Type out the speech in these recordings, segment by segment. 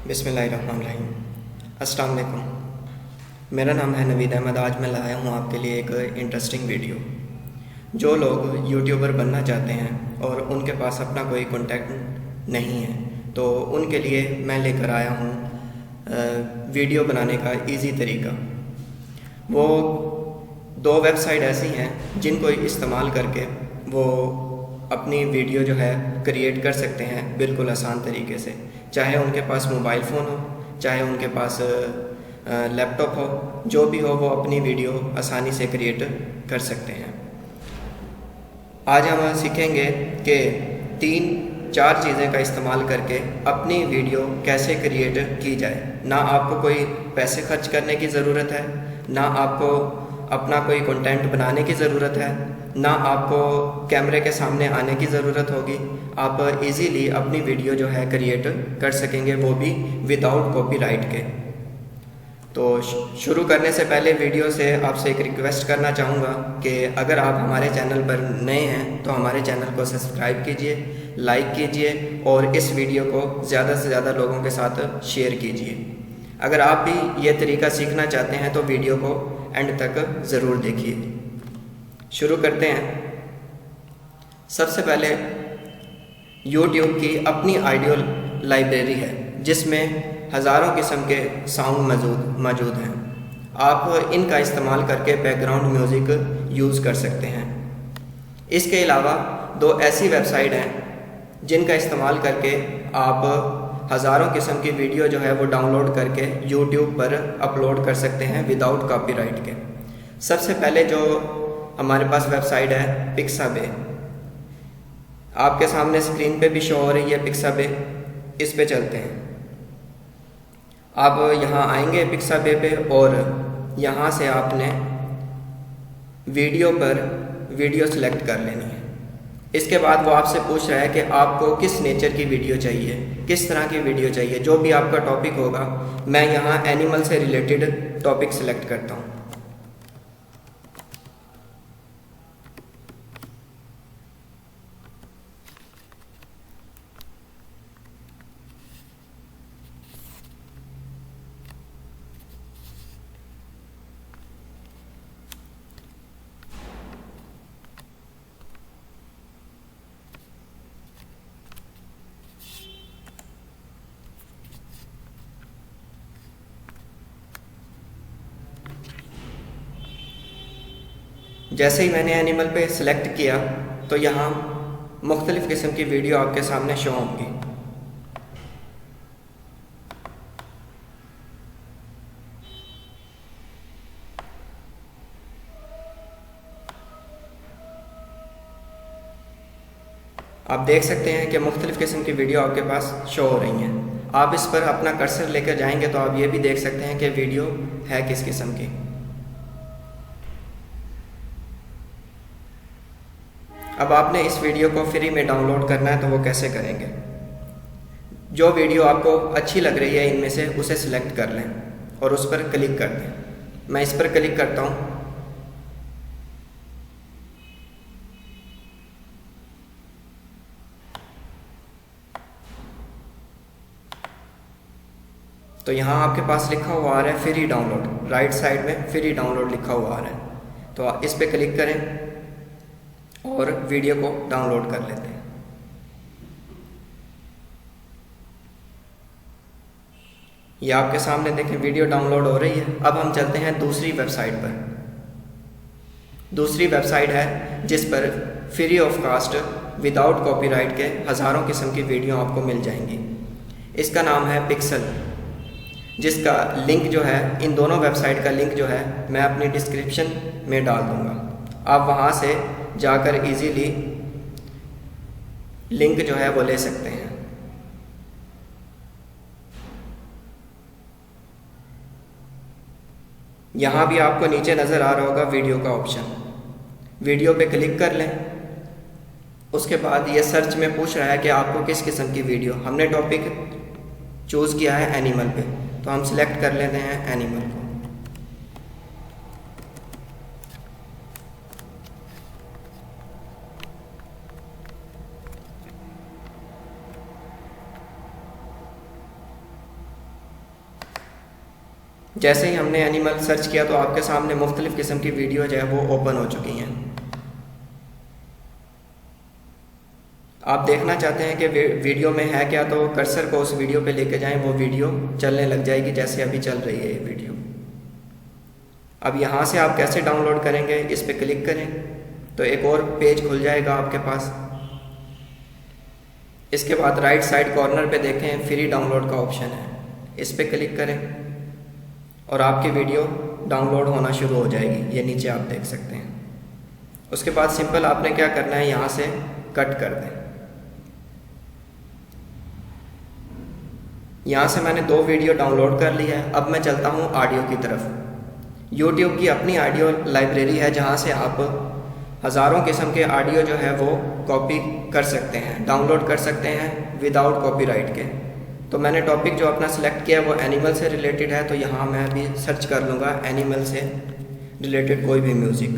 बिस्मिल्लाहिर्रहमानिर्रहीम। अस्सलाम वालेकुम। मेरा नाम है नवीद अहमद। आज मैं लाया हूँ आपके लिए एक इंटरेस्टिंग वीडियो। जो लोग यूट्यूबर बनना चाहते हैं और उनके पास अपना कोई कॉन्टेक्ट नहीं है, तो उनके लिए मैं लेकर आया हूँ वीडियो बनाने का इजी तरीका। वो दो वेबसाइट ऐसी हैं जिनको इस्तेमाल करके वो अपनी वीडियो जो है क्रिएट कर सकते हैं बिल्कुल आसान तरीके से। चाहे उनके पास मोबाइल फ़ोन हो, चाहे उनके पास लैपटॉप हो, जो भी हो वो अपनी वीडियो आसानी से क्रिएट कर सकते हैं। आज हम सीखेंगे कि 3-4 चीज़ें का इस्तेमाल करके अपनी वीडियो कैसे क्रिएट की जाए। ना आपको कोई पैसे खर्च करने की ज़रूरत है, ना आपको अपना कोई कंटेंट बनाने की ज़रूरत है, ना आपको कैमरे के सामने आने की ज़रूरत होगी। आप इजीली अपनी वीडियो जो है क्रिएट कर सकेंगे, वो भी विदाउट कॉपीराइट के। तो शुरू करने से पहले वीडियो से आपसे एक रिक्वेस्ट करना चाहूँगा कि अगर आप हमारे चैनल पर नए हैं तो हमारे चैनल को सब्सक्राइब कीजिए, लाइक कीजिए और इस वीडियो को ज़्यादा से ज़्यादा लोगों के साथ शेयर कीजिए। अगर आप भी ये तरीका सीखना चाहते हैं तो वीडियो को एंड तक ज़रूर देखिए। शुरू करते हैं। सबसे पहले YouTube की अपनी ऑडियो लाइब्रेरी है जिसमें हज़ारों किस्म के साउंड मौजूद हैं। आप इनका इस्तेमाल करके बैकग्राउंड म्यूज़िक यूज़ कर सकते हैं। इसके अलावा 2 ऐसी वेबसाइट हैं जिनका इस्तेमाल करके आप हज़ारों किस्म की वीडियो जो है वो डाउनलोड करके YouTube पर अपलोड कर सकते हैं विदाउट कॉपीराइट के। सबसे पहले जो हमारे पास वेबसाइट है पिक्साबे, आपके सामने स्क्रीन पे भी शो हो रही है पिक्साबे। इस पे चलते हैं। आप यहाँ आएंगे पिक्साबे पे और यहाँ से आपने वीडियो सेलेक्ट कर लेनी है। इसके बाद वो आपसे पूछ रहा है कि आपको किस नेचर की वीडियो चाहिए, किस तरह की वीडियो चाहिए। जो भी आपका टॉपिक होगा, मैं यहाँ एनिमल से रिलेटेड टॉपिक सेलेक्ट करता हूँ। जैसे ही मैंने एनिमल पे सिलेक्ट किया तो यहाँ मुख्तलिफ़ किस्म की वीडियो आपके सामने शो होंगी। आप देख सकते हैं कि मुख्तलिफ़ किस्म की वीडियो आपके पास शो हो रही हैं। आप इस पर अपना कर्सर लेकर जाएंगे तो आप ये भी देख सकते हैं कि वीडियो है किस किस्म की। अब आपने इस वीडियो को फ्री में डाउनलोड करना है तो वो कैसे करेंगे। जो वीडियो आपको अच्छी लग रही है इनमें से उसे सिलेक्ट कर लें और उस पर क्लिक कर दें। मैं इस पर क्लिक करता हूँ। तो यहाँ आपके पास लिखा हुआ आ रहा है फ्री डाउनलोड, राइट साइड में फ्री डाउनलोड लिखा हुआ आ रहा है। तो इस पर क्लिक करें और वीडियो को डाउनलोड कर लेते हैं। ये आपके सामने देखें वीडियो डाउनलोड हो रही है। अब हम चलते हैं दूसरी वेबसाइट पर। दूसरी वेबसाइट है जिस पर free of cost without copyright के हज़ारों किस्म की वीडियो आपको मिल जाएंगी। इसका नाम है पिक्सल, जिसका लिंक जो है, इन दोनों वेबसाइट का लिंक जो है मैं अपनी डिस्क्रिप्शन में डाल दूँगा। आप वहाँ से जाकर इजीली लिंक जो है वो ले सकते हैं। यहाँ भी आपको नीचे नज़र आ रहा होगा वीडियो का ऑप्शन। वीडियो पे क्लिक कर लें। उसके बाद ये सर्च में पूछ रहा है कि आपको किस किस्म की वीडियो। हमने टॉपिक चूज़ किया है एनिमल पे, तो हम सिलेक्ट कर लेते हैं एनिमल को। जैसे ही हमने एनिमल सर्च किया तो आपके सामने मुख्तलिफ़ किस्म की वीडियो जो है वो ओपन हो चुकी हैं। आप देखना चाहते हैं कि वीडियो में है क्या, तो कर्सर को उस वीडियो पे लेके जाएं, वो वीडियो चलने लग जाएगी जैसे अभी चल रही है ये वीडियो। अब यहाँ से आप कैसे डाउनलोड करेंगे, इस पे क्लिक करें तो एक और पेज खुल जाएगा आपके पास। इसके बाद राइट साइड कॉर्नर पे देखें फ्री डाउनलोड का ऑप्शन है, इस पे क्लिक करें और आपकी वीडियो डाउनलोड होना शुरू हो जाएगी। ये नीचे आप देख सकते हैं। उसके बाद सिंपल आपने क्या करना है, यहाँ से कट कर दें। यहाँ से मैंने 2 वीडियो डाउनलोड कर ली है। अब मैं चलता हूँ ऑडियो की तरफ। यूट्यूब की अपनी ऑडियो लाइब्रेरी है जहाँ से आप हज़ारों किस्म के ऑडियो जो है वो कॉपी कर सकते हैं, डाउनलोड कर सकते हैं विदाउट कॉपीराइट के। तो मैंने टॉपिक जो अपना सिलेक्ट किया है वो एनिमल से रिलेटेड है, तो यहाँ मैं अभी सर्च कर लूँगा एनिमल से रिलेटेड कोई भी म्यूज़िक।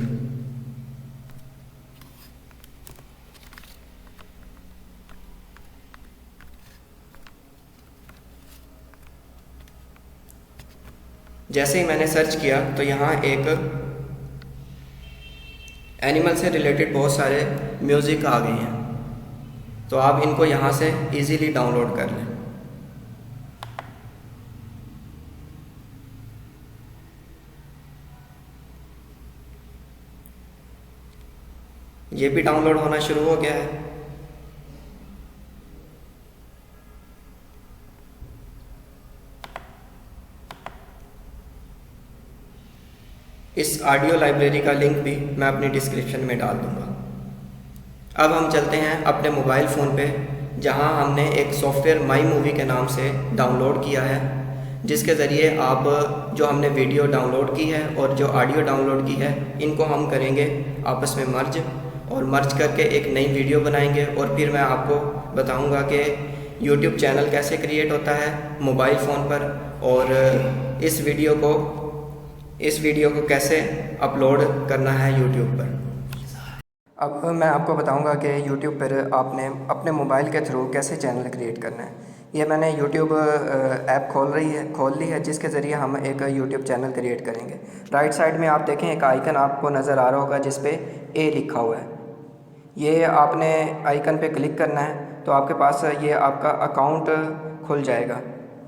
जैसे ही मैंने सर्च किया तो यहाँ एक एनिमल से रिलेटेड बहुत सारे म्यूज़िक आ गए हैं, तो आप इनको यहाँ से इजीली डाउनलोड कर लें। ये भी डाउनलोड होना शुरू हो गया है। इस ऑडियो लाइब्रेरी का लिंक भी मैं अपनी डिस्क्रिप्शन में डाल दूँगा। अब हम चलते हैं अपने मोबाइल फ़ोन पे, जहां हमने एक सॉफ्टवेयर माई मूवी के नाम से डाउनलोड किया है, जिसके ज़रिए आप जो हमने वीडियो डाउनलोड की है और जो ऑडियो डाउनलोड की है इनको हम करेंगे आपस में मर्ज, और मर्ज करके एक नई वीडियो बनाएंगे। और फिर मैं आपको बताऊंगा कि यूट्यूब चैनल कैसे क्रिएट होता है मोबाइल फ़ोन पर, और इस वीडियो को कैसे अपलोड करना है यूट्यूब पर। अब मैं आपको बताऊंगा कि यूट्यूब पर आपने अपने मोबाइल के थ्रू कैसे चैनल क्रिएट करना है। ये मैंने यूट्यूब ऐप खोल ली है, जिसके ज़रिए हम एक यूट्यूब चैनल क्रिएट करेंगे। राइट साइड में आप देखें एक आइकन आपको नज़र आ रहा होगा जिस पे ए लिखा हुआ है। ये आपने आइकन पे क्लिक करना है तो आपके पास ये आपका अकाउंट खुल जाएगा।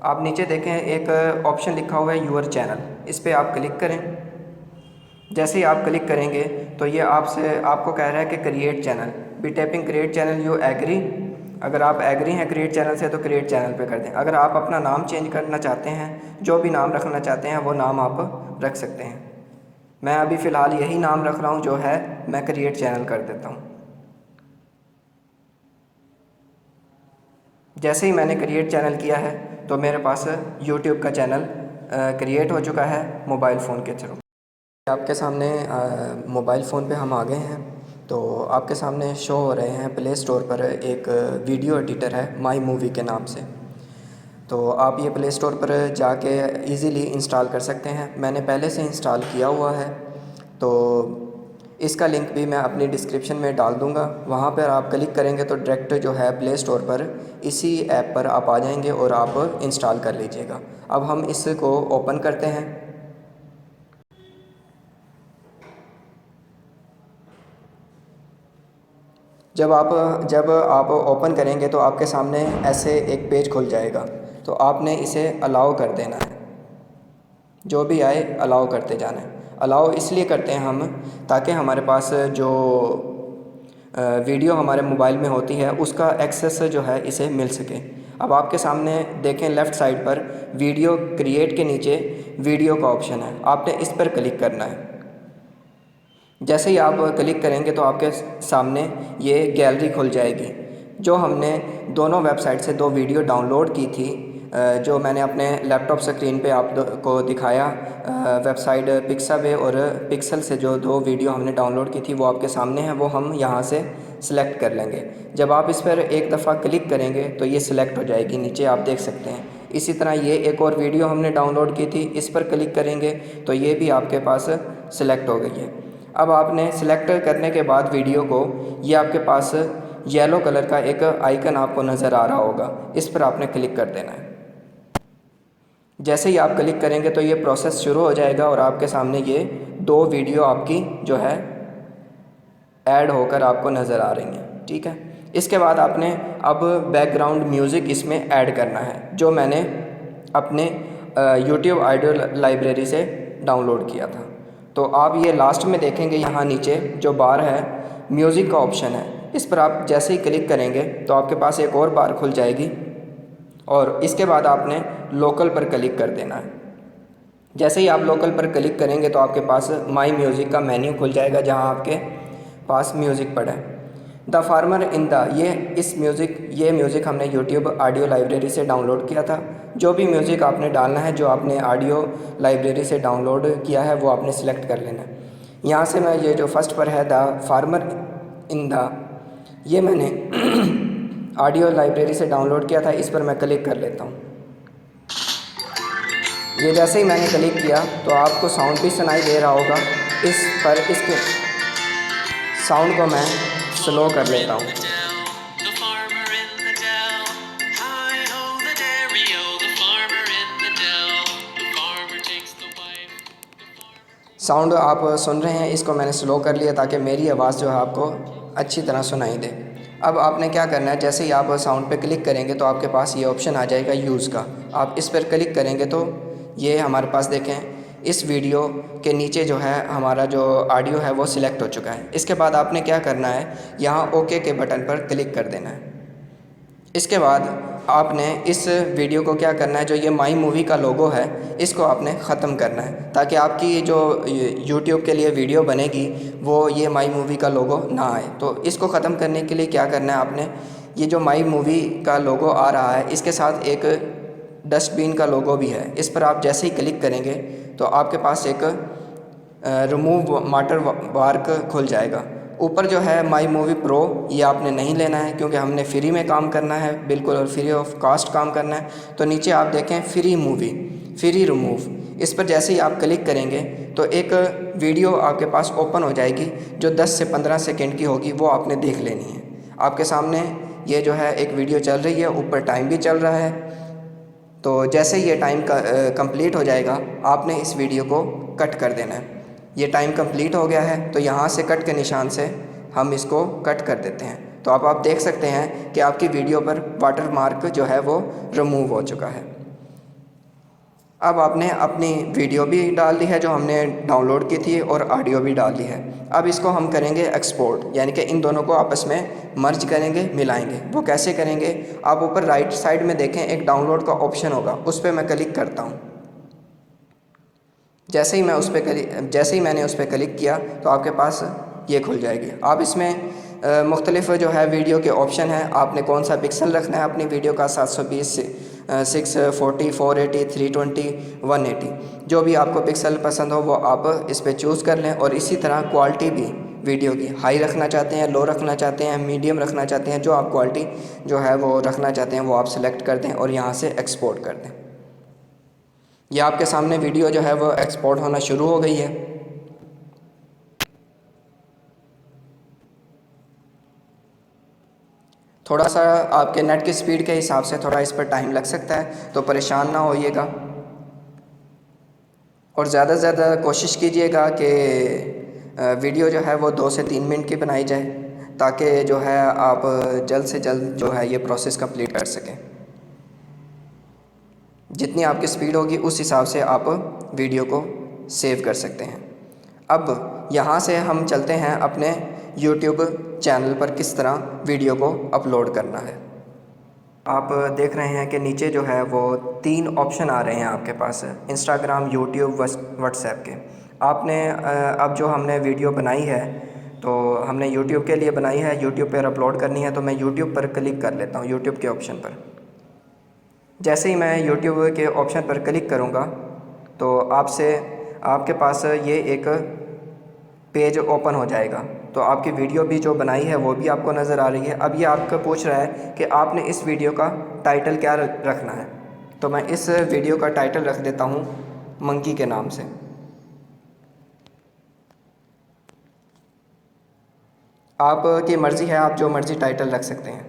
आप नीचे देखें एक ऑप्शन लिखा हुआ है यूअर चैनल, इस पर आप क्लिक करें। जैसे ही आप क्लिक करेंगे तो ये आपको कह रहा है कि create channel, by tapping create channel, you agree. अगर आप एग्री हैं क्रिएट चैनल से तो क्रिएट चैनल पे कर दें। अगर आप अपना नाम चेंज करना चाहते हैं, जो भी नाम रखना चाहते हैं वो नाम आप रख सकते हैं। मैं अभी फ़िलहाल यही नाम रख रहा हूँ जो है, मैं क्रिएट चैनल कर देता हूँ। जैसे ही मैंने क्रिएट चैनल किया है तो मेरे पास यूट्यूब का चैनल क्रिएट हो चुका है मोबाइल फ़ोन के थ्रू। आपके सामने मोबाइल फ़ोन पे हम आ गए हैं, तो आपके सामने शो हो रहे हैं प्ले स्टोर पर एक वीडियो एडिटर है माई मूवी के नाम से। तो आप ये प्ले स्टोर पर जाके इजीली इंस्टॉल कर सकते हैं। मैंने पहले से इंस्टॉल किया हुआ है, तो इसका लिंक भी मैं अपनी डिस्क्रिप्शन में डाल दूँगा। वहाँ पर आप क्लिक करेंगे तो डायरेक्ट जो है प्ले स्टोर पर इसी ऐप पर आप आ जाएंगे और आप इंस्टॉल कर लीजिएगा। अब हम इसको ओपन करते हैं। जब आप ओपन करेंगे तो आपके सामने ऐसे एक पेज खुल जाएगा, तो आपने इसे अलाउ कर देना है। जो भी आए अलाउ करते जाना है। अलाउ इसलिए करते हैं हम ताकि हमारे पास जो वीडियो हमारे मोबाइल में होती है उसका एक्सेस जो है इसे मिल सके। अब आपके सामने देखें लेफ़्ट साइड पर वीडियो क्रिएट के नीचे वीडियो का ऑप्शन है, आपने इस पर क्लिक करना है। जैसे ही आप क्लिक करेंगे तो आपके सामने ये गैलरी खुल जाएगी। जो हमने दोनों वेबसाइट से 2 वीडियो डाउनलोड की थी, जो मैंने अपने लैपटॉप स्क्रीन पे को दिखाया, वेबसाइट पिक्साबे और पिक्सल से जो 2 वीडियो हमने डाउनलोड की थी वो आपके सामने है, वो हम यहाँ से सिलेक्ट कर लेंगे। जब आप इस पर एक दफ़ा क्लिक करेंगे तो ये सिलेक्ट हो जाएगी, नीचे आप देख सकते हैं। इसी तरह ये एक और वीडियो हमने डाउनलोड की थी, इस पर क्लिक करेंगे तो ये भी आपके पास सिलेक्ट हो गई है। अब आपने सिलेक्ट करने के बाद वीडियो को, ये आपके पास येलो कलर का एक आइकन आपको नज़र आ रहा होगा, इस पर आपने क्लिक कर देना है। जैसे ही आप क्लिक करेंगे तो ये प्रोसेस शुरू हो जाएगा और आपके सामने ये 2 वीडियो आपकी जो है ऐड होकर आपको नज़र आ रही हैं। ठीक है, इसके बाद आपने अब बैकग्राउंड म्यूज़िक इसमें ऐड करना है, जो मैंने अपने यूट्यूब ऑडियो लाइब्रेरी से डाउनलोड किया था। तो आप ये लास्ट में देखेंगे, यहाँ नीचे जो बार है म्यूज़िक का ऑप्शन है, इस पर आप जैसे ही क्लिक करेंगे तो आपके पास एक और बार खुल जाएगी और इसके बाद आपने लोकल पर क्लिक कर देना है। जैसे ही आप लोकल पर क्लिक करेंगे तो आपके पास माई म्यूज़िक का मेन्यू खुल जाएगा, जहां आपके पास म्यूज़िक पड़ा है। द फार्मर इन द ये म्यूज़िक हमने यूट्यूब ऑडियो लाइब्रेरी से डाउनलोड किया था। जो भी म्यूज़िक आपने डालना है, जो आपने ऑडियो लाइब्रेरी से डाउनलोड किया है, वो आपने सिलेक्ट कर लेना है। यहाँ से मैं ये जो फर्स्ट पर है द फार्मर इन द, ये मैंने ऑडियो लाइब्रेरी से डाउनलोड किया था, इस पर मैं क्लिक कर लेता हूँ। ये जैसे ही मैंने क्लिक किया तो आपको साउंड भी सुनाई दे रहा होगा। इसके साउंड को मैं स्लो कर लेता हूँ। साउंड आप सुन रहे हैं, इसको मैंने स्लो कर लिया ताकि मेरी आवाज़ जो है आपको अच्छी तरह सुनाई दे। अब आपने क्या करना है, जैसे ही आप साउंड पे क्लिक करेंगे तो आपके पास ये ऑप्शन आ जाएगा यूज़ का। आप इस पर क्लिक करेंगे तो ये हमारे पास देखें, इस वीडियो के नीचे जो है हमारा जो ऑडियो है वो सिलेक्ट हो चुका है। इसके बाद आपने क्या करना है, यहाँ ओके के बटन पर क्लिक कर देना है। इसके बाद आपने इस वीडियो को क्या करना है, जो ये माई मूवी का लोगो है इसको आपने ख़त्म करना है, ताकि आपकी जो यूट्यूब के लिए वीडियो बनेगी वो ये माई मूवी का लोगो ना आए। तो इसको ख़त्म करने के लिए क्या करना है, आपने ये जो माई मूवी का लोगो आ रहा है इसके साथ एक डस्टबिन का लोगो भी है, इस पर आप जैसे ही क्लिक करेंगे तो आपके पास एक रिमूव वाटर मार्क खुल जाएगा। ऊपर जो है माई मूवी प्रो, ये आपने नहीं लेना है क्योंकि हमने फ्री में काम करना है, बिल्कुल और फ्री ऑफ कास्ट काम करना है। तो नीचे आप देखें फ्री मूवी, फ्री रिमूव, इस पर जैसे ही आप क्लिक करेंगे तो एक वीडियो आपके पास ओपन हो जाएगी जो 10 से 15 सेकंड की होगी, वो आपने देख लेनी है। आपके सामने ये जो है एक वीडियो चल रही है, ऊपर टाइम भी चल रहा है। तो जैसे ही ये टाइम का कंप्लीट हो जाएगा आपने इस वीडियो को कट कर देना है। ये टाइम कंप्लीट हो गया है तो यहाँ से कट के निशान से हम इसको कट कर देते हैं। तो आप देख सकते हैं कि आपकी वीडियो पर वाटर मार्क जो है वो रिमूव हो चुका है। अब आपने अपनी वीडियो भी डाल दी है जो हमने डाउनलोड की थी और ऑडियो भी डाल दी है। अब इसको हम करेंगे एक्सपोर्ट, यानी कि इन दोनों को आपस में मर्ज करेंगे, मिलाएंगे। वो कैसे करेंगे, आप ऊपर राइट साइड में देखें एक डाउनलोड का ऑप्शन होगा, उस पर मैं क्लिक करता हूँ। जैसे ही मैंने उस पर क्लिक किया तो आपके पास ये खुल जाएगी। आप इसमें मुख्तलिफ जो है वीडियो के ऑप्शन हैं, आपने कौन सा पिक्सल रखना है अपनी वीडियो का, 720 से 640, 480, 320, 180, जो भी आपको पिक्सल पसंद हो वो आप इस पर चूज़ कर लें। और इसी तरह क्वालिटी भी वीडियो की हाई रखना चाहते हैं, लो रखना चाहते हैं, मीडियम रखना चाहते हैं, जो आप क्वालिटी जो है वो रखना चाहते हैं वो आप सिलेक्ट कर दें और यहाँ से एक्सपोर्ट कर दें। ये आपके सामने वीडियो जो है वो एक्सपोर्ट होना शुरू हो गई है। थोड़ा सा आपके नेट की स्पीड के हिसाब से थोड़ा इस पर टाइम लग सकता है, तो परेशान ना होइएगा और ज़्यादा से ज़्यादा कोशिश कीजिएगा कि वीडियो जो है वो 2 से 3 मिनट की बनाई जाए, ताकि जो है आप जल्द से जल्द जो है ये प्रोसेस कंप्लीट कर सकें। जितनी आपकी स्पीड होगी उस हिसाब से आप वीडियो को सेव कर सकते हैं। अब यहाँ से हम चलते हैं अपने YouTube चैनल पर किस तरह वीडियो को अपलोड करना है। आप देख रहे हैं कि नीचे जो है वो 3 ऑप्शन आ रहे हैं आपके पास, इंस्टाग्राम, यूट्यूब, व्हाट्सएप के। आपने अब जो हमने वीडियो बनाई है तो हमने यूट्यूब के लिए बनाई है, यूट्यूब पर अपलोड करनी है, तो मैं यूट्यूब पर क्लिक कर लेता हूँ, यूट्यूब के ऑप्शन पर। जैसे ही मैं यूट्यूब के ऑप्शन पर क्लिक करूँगा तो आपके पास ये एक पेज ओपन हो जाएगा। तो आपकी वीडियो भी जो बनाई है वो भी आपको नज़र आ रही है। अब ये आपको पूछ रहा है कि आपने इस वीडियो का टाइटल क्या रखना है, तो मैं इस वीडियो का टाइटल रख देता हूँ मंकी के नाम से। आपकी मर्ज़ी है, आप जो मर्ज़ी टाइटल रख सकते हैं।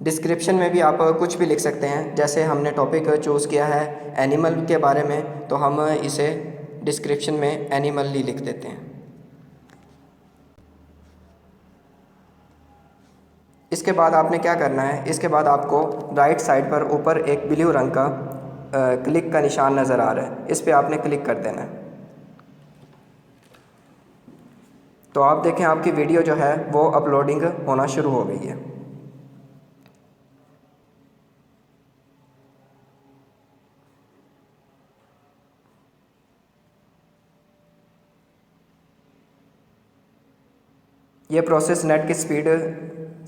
डिस्क्रिप्शन में भी आप कुछ भी लिख सकते हैं। जैसे हमने टॉपिक चूज़ किया है एनिमल के बारे में, तो हम इसे डिस्क्रिप्शन में एनिमल ही लिख देते हैं। इसके बाद आपने क्या करना है, इसके बाद आपको राइट साइड पर ऊपर एक ब्लू रंग का क्लिक का निशान नज़र आ रहा है, इस पर आपने क्लिक कर देना है। तो आप देखें आपकी वीडियो जो है वो अपलोडिंग होना शुरू हो गई है। ये प्रोसेस नेट की स्पीड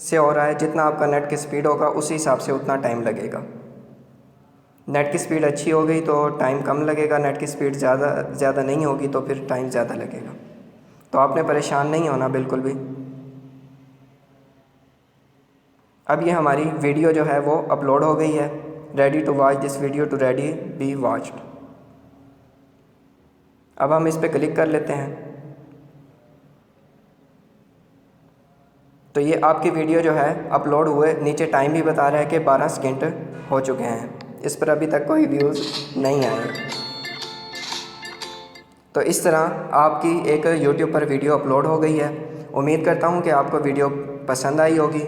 से हो रहा है। जितना आपका नेट की स्पीड होगा उसी हिसाब से उतना टाइम लगेगा। नेट की स्पीड अच्छी हो गई तो टाइम कम लगेगा, नेट की स्पीड ज़्यादा नहीं होगी तो फिर टाइम ज़्यादा लगेगा। तो आपने परेशान नहीं होना बिल्कुल भी। अब ये हमारी वीडियो जो है वो अपलोड हो गई है। Ready to watch this video to ready be watched. अब हम इस पर क्लिक कर लेते हैं। तो ये आपकी वीडियो जो है अपलोड हुए, नीचे टाइम भी बता रहा है कि 12 सेकंड हो चुके हैं। इस पर अभी तक कोई व्यूज़ नहीं आए। तो इस तरह आपकी एक YouTube पर वीडियो अपलोड हो गई है। उम्मीद करता हूँ कि आपको वीडियो पसंद आई होगी।